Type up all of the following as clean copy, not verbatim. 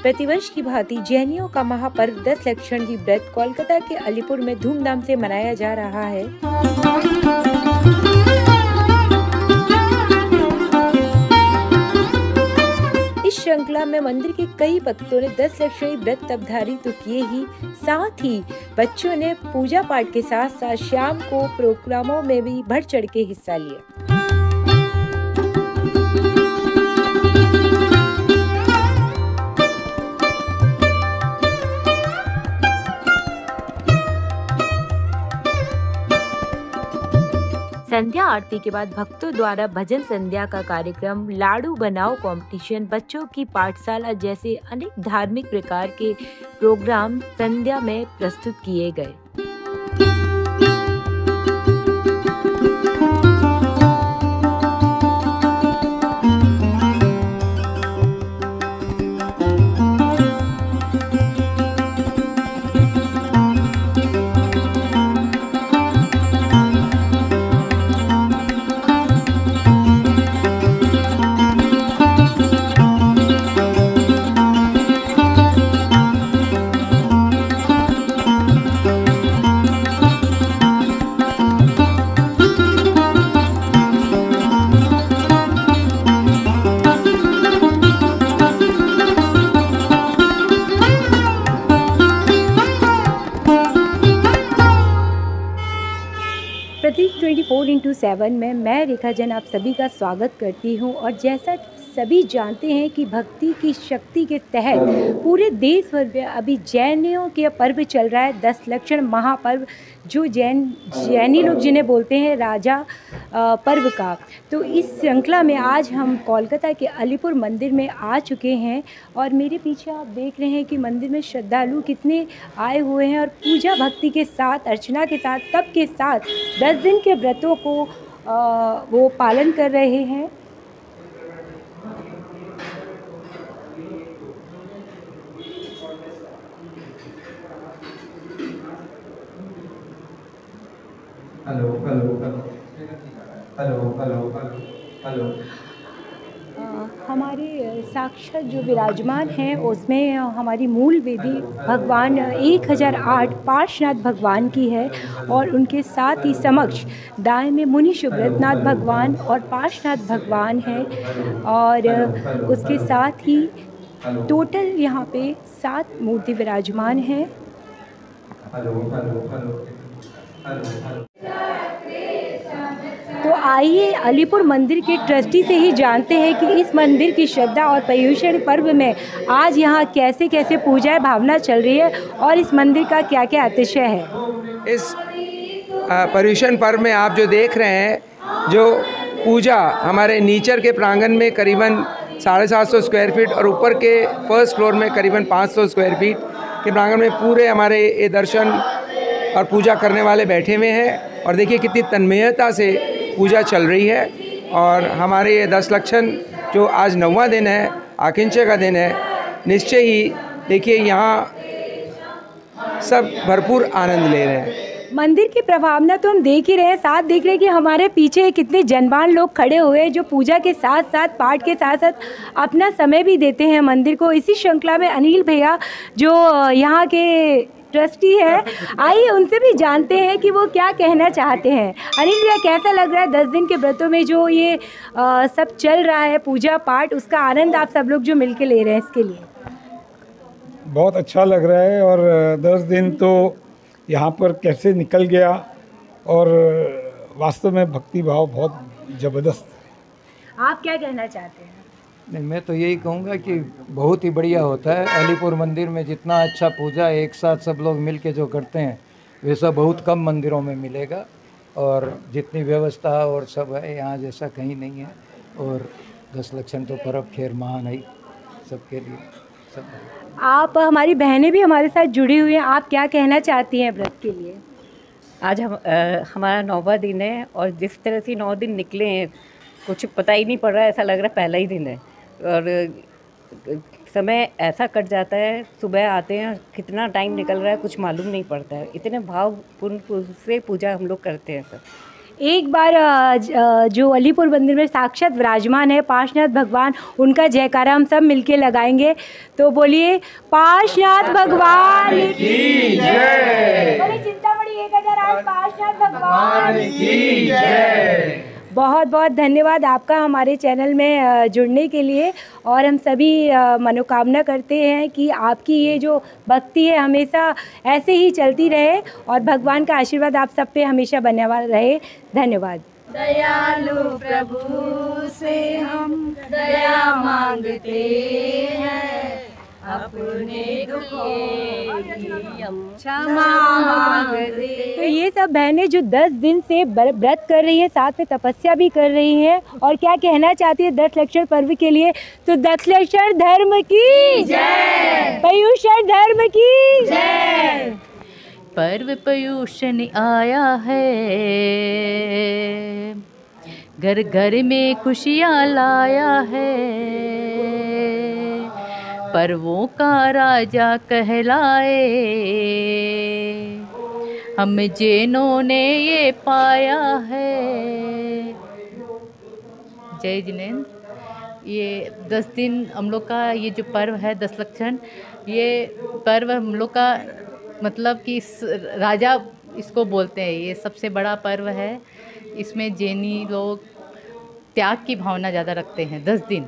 प्रतिवर्ष की भांति जैनियों का महापर्व 10 लक्षण की व्रत कोलकाता के अलीपुर में धूमधाम से मनाया जा रहा है। इस श्रृंखला में मंदिर के कई भक्तों ने 10 लक्षणी व्रत अवधारी तो किए ही, साथ ही बच्चों ने पूजा पाठ के साथ साथ शाम को प्रोग्रामों में भी बढ़ चढ़ के हिस्सा लिया। संध्या आरती के बाद भक्तों द्वारा भजन संध्या का कार्यक्रम, लाडू बनाओ कंपटीशन, बच्चों की पाठशाला जैसे अनेक धार्मिक प्रकार के प्रोग्राम संध्या में प्रस्तुत किए गए। प्रतीक 24x7 में मैं रेखा जैन आप सभी का स्वागत करती हूं। और जैसा सभी जानते हैं कि भक्ति की शक्ति के तहत पूरे देश भर में अभी जैनियों के पर्व चल रहा है, 10 लक्षण महापर्व, जो जैनी लोग जिन्हें बोलते हैं राजा पर्व का। तो इस श्रृंखला में आज हम कोलकाता के अलीपुर मंदिर में आ चुके हैं और मेरे पीछे आप देख रहे हैं कि मंदिर में श्रद्धालु कितने आए हुए हैं और पूजा भक्ति के साथ, अर्चना के साथ, तप के साथ 10 दिन के व्रतों को वो पालन कर रहे हैं। Hello hello hello hello hello hello. हमारे साक्षात जो विराजमान हैं उसमें हमारी मूल वेदी भगवान 1008 पार्श्वनाथ भगवान की है और उनके साथ ही समक्ष दाएं में मुनि सुब्रतनाथ भगवान और पार्श्वनाथ भगवान हैं और उसके साथ ही टोटल यहाँ पे 7 मूर्ति विराजमान हैं। Hello hello hello hello. तो आइए अलीपुर मंदिर के ट्रस्टी से ही जानते हैं कि इस मंदिर की श्रद्धा और पर्युषण पर्व में आज यहाँ कैसे कैसे पूजा भावना चल रही है और इस मंदिर का क्या क्या अतिशय है। इस पर्युषण पर्व में आप जो देख रहे हैं, जो पूजा हमारे नीचर के प्रांगण में करीबन 750 स्क्वायर फीट और ऊपर के फर्स्ट फ्लोर में करीबन 500 स्क्वायर फीट के प्रांगण में पूरे हमारे ये दर्शन और पूजा करने वाले बैठे हुए हैं। और देखिए कितनी तन्मयता से पूजा चल रही है। और हमारे ये 10 लक्षण जो आज 9वां दिन है, आकिंचे का दिन है, निश्चय ही देखिए यहाँ सब भरपूर आनंद ले रहे हैं। मंदिर की प्रभावना तो हम देख ही रहे हैं, साथ देख रहे हैं कि हमारे पीछे कितने जनबान लोग खड़े हुए हैं जो पूजा के साथ साथ, पाठ के साथ साथ अपना समय भी देते हैं मंदिर को। इसी श्रृंखला में अनिल भैया जो यहाँ के ट्रस्टी है, आइए उनसे भी जानते हैं कि वो क्या कहना चाहते हैं। अनिल भैया, कैसा लग रहा है 10 दिन के व्रतों में जो ये सब चल रहा है पूजा पाठ, उसका आनंद आप सब लोग जो मिलके ले रहे हैं इसके लिए? बहुत अच्छा लग रहा है और 10 दिन तो यहाँ पर कैसे निकल गया और वास्तव में भक्ति भाव बहुत ज़बरदस्त। आप क्या कहना चाहते हैं? नहीं, मैं तो यही कहूँगा कि बहुत ही बढ़िया होता है। अलीपुर मंदिर में जितना अच्छा पूजा एक साथ सब लोग मिल के जो करते हैं वैसा बहुत कम मंदिरों में मिलेगा। और जितनी व्यवस्था और सब है यहाँ जैसा कहीं नहीं है। और 10 लक्षण तो पर्व खैर महान है सबके लिए सब। आप, हमारी बहनें भी हमारे साथ जुड़ी हुई हैं, आप क्या कहना चाहती हैं व्रत के लिए? आज हमारा 9वां दिन है और जिस तरह से 9 दिन निकले हैं कुछ पता ही नहीं पड़ रहा है, ऐसा लग रहा है पहला ही दिन है। और समय ऐसा कट जाता है, सुबह आते हैं कितना टाइम निकल रहा है कुछ मालूम नहीं पड़ता है। इतने भावपूर्ण से पूजा हम लोग करते हैं सब। एक बार जो अलीपुर मंदिर में साक्षात विराजमान है पार्श्वनाथ भगवान, उनका जयकारा हम सब मिलके लगाएंगे। तो बोलिए पार्श्वनाथ भगवान की जय। बोलिए चिंतामणि 1008 पार्श्वनाथ भगवान की जय। बहुत बहुत धन्यवाद आपका हमारे चैनल में जुड़ने के लिए, और हम सभी मनोकामना करते हैं कि आपकी ये जो भक्ति है हमेशा ऐसे ही चलती रहे और भगवान का आशीर्वाद आप सब पे हमेशा बना हुआ रहे। धन्यवाद। दयालु प्रभु से हम दया मांगते हैं, अपने दुखों की हम क्षमा मांगते। तो ये सब बहनें जो 10 दिन से व्रत कर रही हैं, साथ में तपस्या भी कर रही हैं, और क्या कहना चाहती है 10 लक्षण पर्व के लिए? तो 10 लक्षण धर्म की जय, पर्युषण धर्म की जय। पर्व पर्युषण आया है, घर घर में खुशियाँ लाया है, पर्वों का राजा कहलाए, हम जैनों ने ये पाया है। जय जिनेन्द्र। ये 10 दिन हम लोग का ये जो पर्व है 10 लक्षण, ये पर्व हम लोग का मतलब कि राजा इसको बोलते हैं, ये सबसे बड़ा पर्व है। इसमें जैनी लोग त्याग की भावना ज़्यादा रखते हैं 10 दिन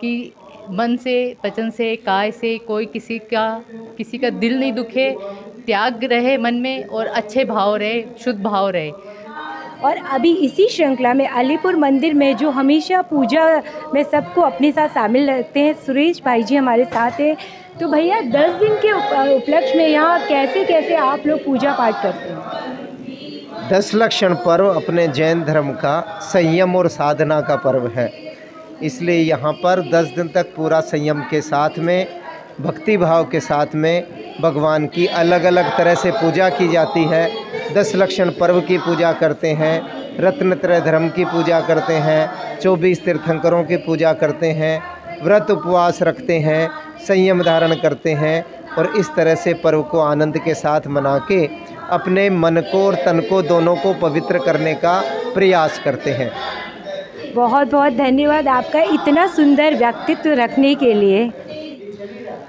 कि मन से, वचन से, काय से कोई किसी का दिल नहीं दुखे, त्याग रहे मन में और अच्छे भाव रहे, शुद्ध भाव रहे। और अभी इसी श्रृंखला में अलीपुर मंदिर में जो हमेशा पूजा में सबको अपने साथ शामिल रखते हैं, सुरेश भाई जी हमारे साथ हैं। तो भैया 10 दिन के उपलक्ष्य में यहाँ कैसे कैसे आप लोग पूजा पाठ करते हैं? 10 लक्षण पर्व अपने जैन धर्म का संयम और साधना का पर्व है, इसलिए यहाँ पर 10 दिन तक पूरा संयम के साथ में, भक्ति भाव के साथ में भगवान की अलग अलग तरह से पूजा की जाती है। 10 लक्षण पर्व की पूजा करते हैं, रत्नत्रय धर्म की पूजा करते हैं, 24 तीर्थंकरों की पूजा करते हैं, व्रत उपवास रखते हैं, संयम धारण करते हैं, और इस तरह से पर्व को आनंद के साथ मना के अपने मन को और तन को दोनों को पवित्र करने का प्रयास करते हैं। बहुत बहुत धन्यवाद आपका इतना सुंदर व्यक्तित्व रखने के लिए।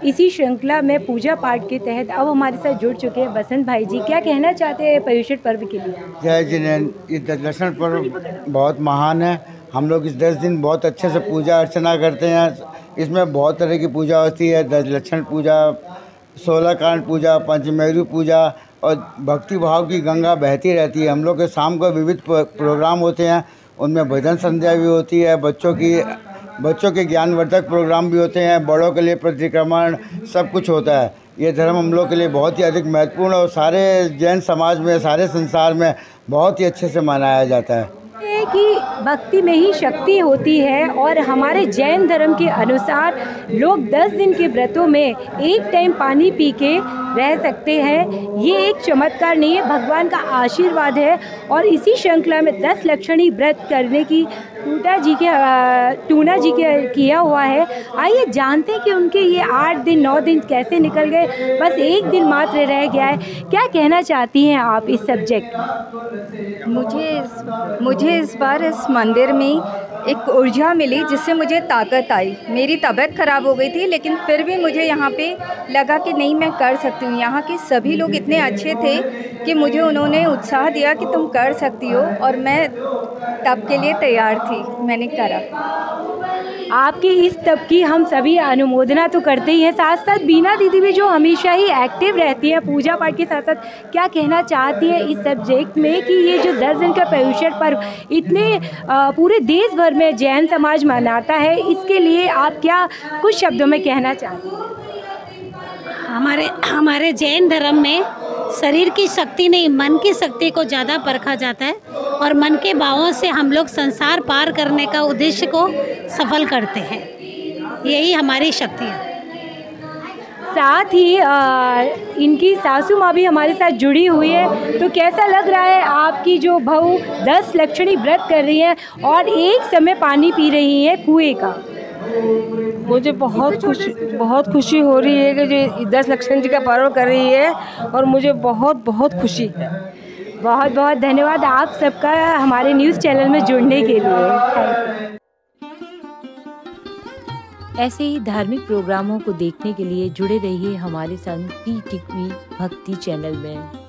इसी श्रृंखला में पूजा पाठ के तहत अब हमारे साथ जुड़ चुके हैं बसंत भाई जी। क्या कहना चाहते हैं पर्युषण पर्व के लिए? जय जिनेन्द्र। ये 10 लक्षण पर्व बहुत महान है। हम लोग इस 10 दिन बहुत अच्छे से पूजा अर्चना करते हैं। इसमें बहुत तरह की पूजा होती है, 10 लक्षण पूजा, 16 कांड पूजा, पंचमेरु पूजा, और भक्ति भाव की गंगा बहती रहती है। हम लोग के शाम को विविध प्रोग्राम होते हैं, उनमें भजन संध्या भी होती है, बच्चों के ज्ञानवर्धक प्रोग्राम भी होते हैं, बड़ों के लिए प्रतिक्रमण, सब कुछ होता है। ये धर्म हम लोग के लिए बहुत ही अधिक महत्वपूर्ण और सारे जैन समाज में, सारे संसार में बहुत ही अच्छे से मनाया जाता है। कि भक्ति में ही शक्ति होती है, और हमारे जैन धर्म के अनुसार लोग 10 दिन के व्रतों में एक टाइम पानी पी के रह सकते हैं। ये एक चमत्कार नहीं है, भगवान का आशीर्वाद है। और इसी श्रृंखला में 10 लक्षणी व्रत करने की टूना जी के किया हुआ है। आइए जानते हैं कि उनके ये 8 दिन 9 दिन कैसे निकल गए, बस एक दिन मात्र रह गया है। क्या कहना चाहती हैं आप इस सब्जेक्ट में? मुझे इस बार इस मंदिर में एक ऊर्जा मिली जिससे मुझे ताकत आई। मेरी तबीयत ख़राब हो गई थी, लेकिन फिर भी मुझे यहाँ पे लगा कि नहीं, मैं कर सकती हूँ। यहाँ के सभी लोग इतने अच्छे थे कि मुझे उन्होंने उत्साह दिया कि तुम कर सकती हो, और मैं तब के लिए तैयार थी, मैंने करा। आपके इस तब की हम सभी अनुमोदना तो करते ही हैं, साथ साथ बीना दीदी भी जो हमेशा ही एक्टिव रहती है पूजा पाठ के साथ साथ, क्या कहना चाहती है इस सब्जेक्ट में कि ये जो 10 दिन का पर्युषण पर्व इतने पूरे देश भर में जैन समाज मनाता है, इसके लिए आप क्या कुछ शब्दों में कहना चाहती हैं? हमारे जैन धर्म में शरीर की शक्ति नहीं, मन की शक्ति को ज़्यादा परखा जाता है, और मन के भावों से हम लोग संसार पार करने का उद्देश्य को सफल करते हैं। यही हमारी शक्ति है। साथ ही इनकी सासू माँ भी हमारे साथ जुड़ी हुई है। तो कैसा लग रहा है आपकी जो बहू 10 लक्षणी व्रत कर रही हैं और एक समय पानी पी रही हैं कुएं का? मुझे बहुत खुशी हो रही है कि जो 10 लक्षण जी का पर्व कर रही है और मुझे बहुत खुशी है। बहुत बहुत धन्यवाद आप सबका हमारे न्यूज़ चैनल में जुड़ने के लिए। ऐसे ही धार्मिक प्रोग्रामों को देखने के लिए जुड़े रहिए हमारे संग PTV भक्ति चैनल में।